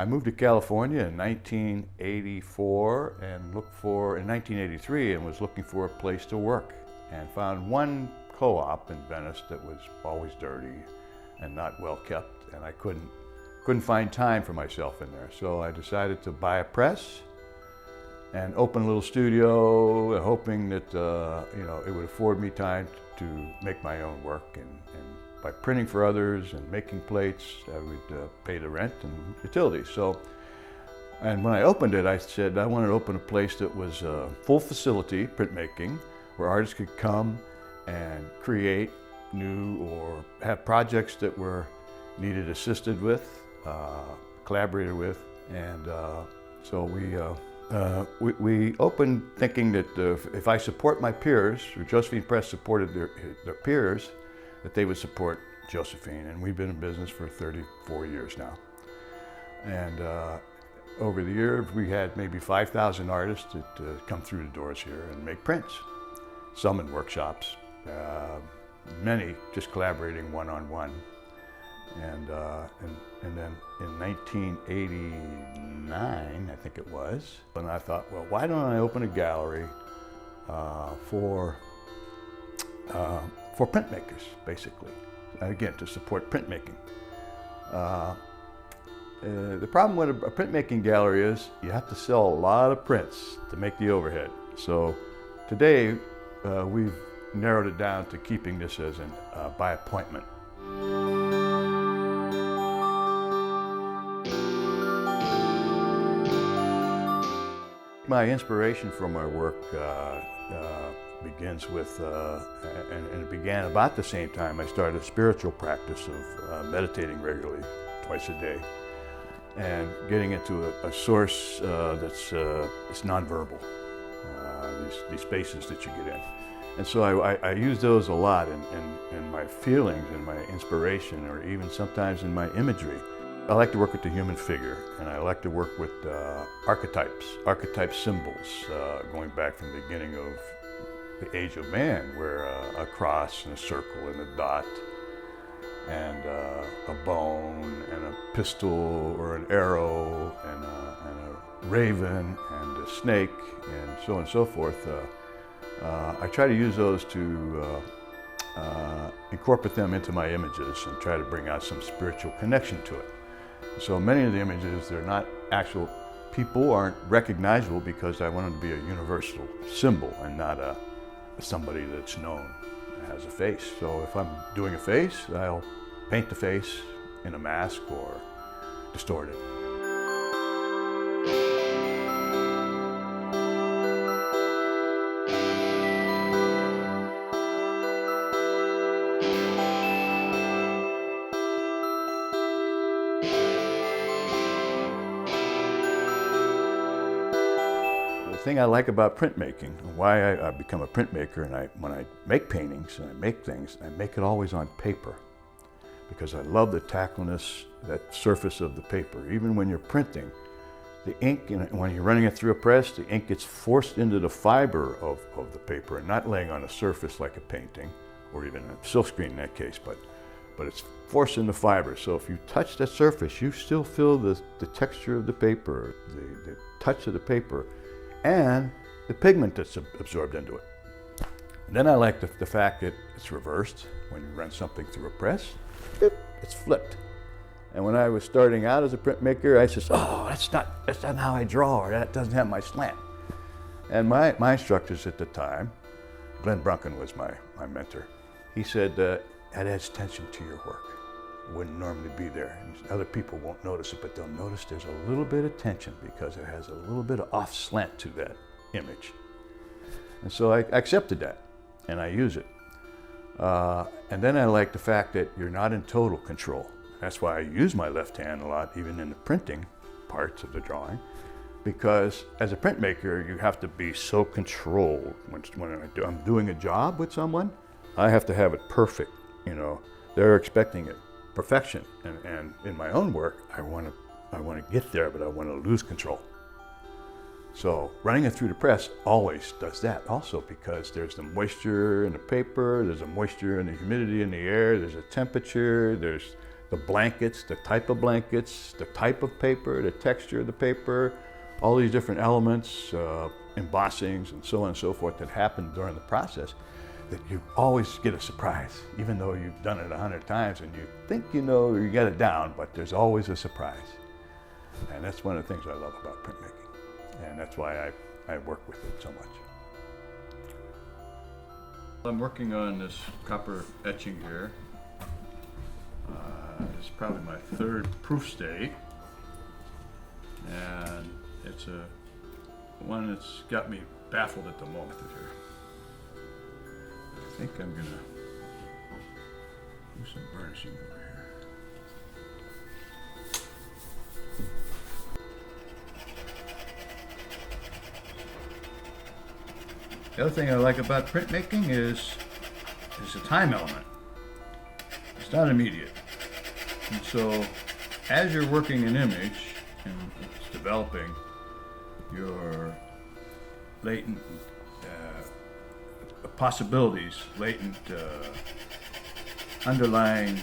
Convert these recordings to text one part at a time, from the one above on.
I moved to California in 1984 and in 1983 and was looking for a place to work and found one co-op in Venice that was always dirty and not well kept, and I couldn't find time for myself in there. So I decided to buy a press and open a little studio, hoping that it would afford me time to make my own work. And by printing for others and making plates, I would pay the rent and utilities. And when I opened it, I said I wanted to open a place that was a full facility printmaking, where artists could come and create new or have projects that were needed assisted with, collaborated with, and so we opened thinking that if I support my peers, or Josephine Press supported their peers, that they would support Josephine. And we've been in business for 34 years now. And over the years, we had maybe 5,000 artists that come through the doors here and make prints. Some in workshops, many just collaborating one-on-one. And then in 1989, I think it was, and I thought, well, why don't I open a gallery for printmakers, basically, again, to support printmaking. The problem with a printmaking gallery is you have to sell a lot of prints to make the overhead. So today, we've narrowed it down to keeping this as by appointment. My inspiration for my work begins with, and it began about the same time I started a spiritual practice of meditating regularly, twice a day, and getting into a source that's nonverbal, these spaces that you get in. And so I use those a lot in my feelings and my inspiration, or even sometimes in my imagery. I like to work with the human figure, and I like to work with archetype symbols, going back from the beginning of the age of man, where a cross and a circle and a dot and a bone and a pistol or an arrow and a raven and a snake and so on and so forth. I try to use those to incorporate them into my images and try to bring out some spiritual connection to it. So many of the images, they're not actual people, aren't recognizable, because I want them to be a universal symbol and not somebody that's known has a face. So if I'm doing a face, I'll paint the face in a mask or distort it. The thing I like about printmaking, and why I become a printmaker, and when I make paintings and I make things, I make it always on paper, because I love the tackleness, that surface of the paper. Even when you're printing, the ink, when you're running it through a press, the ink gets forced into the fiber of the paper and not laying on a surface like a painting, or even a silkscreen in that case, but it's forced in the fiber. So if you touch that surface, you still feel the texture of the paper, the touch of the paper, and the pigment that's absorbed into it. And then I like the fact that it's reversed. When you run something through a press, it's flipped. And when I was starting out as a printmaker, I said, oh, that's not how I draw, or that doesn't have my slant. And my instructors at the time, Glenn Brunken was my mentor, he said, that adds tension to your work. It wouldn't normally be there. And other people won't notice it, but they'll notice there's a little bit of tension because it has a little bit of off slant to that image. And so I accepted that, and I use it. And then I like the fact that you're not in total control. That's why I use my left hand a lot, even in the printing parts of the drawing, because as a printmaker, you have to be so controlled. When I'm doing a job with someone, I have to have it perfect. They're expecting it. Perfection, and in my own work, I want to get there, but I want to lose control. So running it through the press always does that also, because there's the moisture in the paper, there's a moisture and the humidity in the air, there's a temperature, there's the blankets, the type of blankets, the type of paper, the texture of the paper, all these different elements, embossings and so on and so forth that happen during the process, that you always get a surprise, even though you've done it 100 times and you think you know you got it down, but there's always a surprise. And that's one of the things I love about printmaking. And that's why I work with it so much. I'm working on this copper etching here. It's probably my third proof state. And it's one that's got me baffled at the moment here. I think I'm gonna do some burnishing over here. The other thing I like about printmaking is the time element. It's not immediate. And so as you're working an image and it's developing, your latent possibilities, latent underlying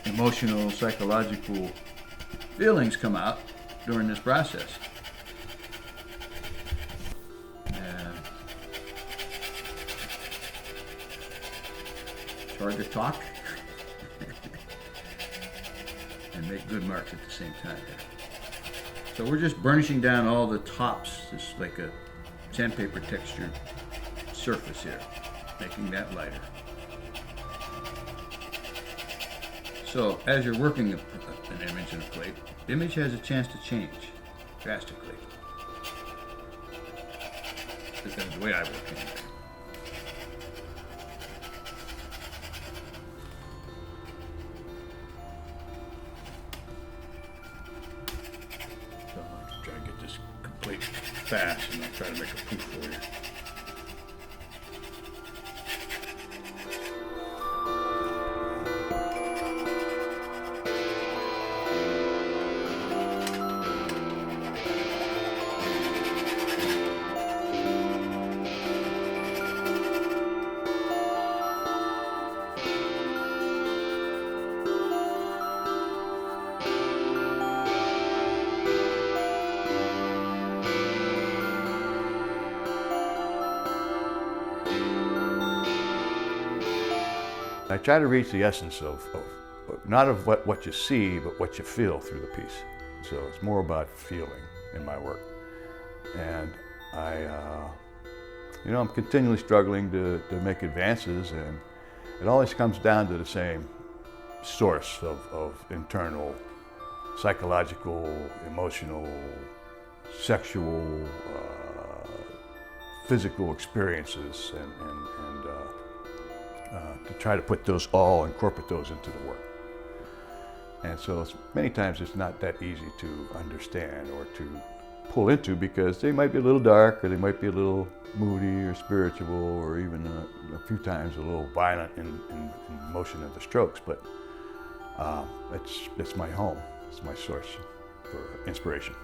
emotional, psychological feelings come out during this process. And it's hard to talk and make good marks at the same time. So we're just burnishing down all the tops, just like a sandpaper textured surface here, making that lighter. So as you're working an image in a plate, the image has a chance to change drastically. That's the way I work anyway. So I'll try to get this complete fast and I'll try to make a proof for you. I try to reach the essence of not of what you see, but what you feel through the piece. So it's more about feeling in my work. And I'm continually struggling to make advances, and it always comes down to the same source of internal, psychological, emotional, sexual, physical experiences, and to try to put those all, incorporate those into the work. And so many times it's not that easy to understand or to pull into, because they might be a little dark, or they might be a little moody or spiritual, or even a few times a little violent in motion of the strokes. But it's my home, it's my source for inspiration.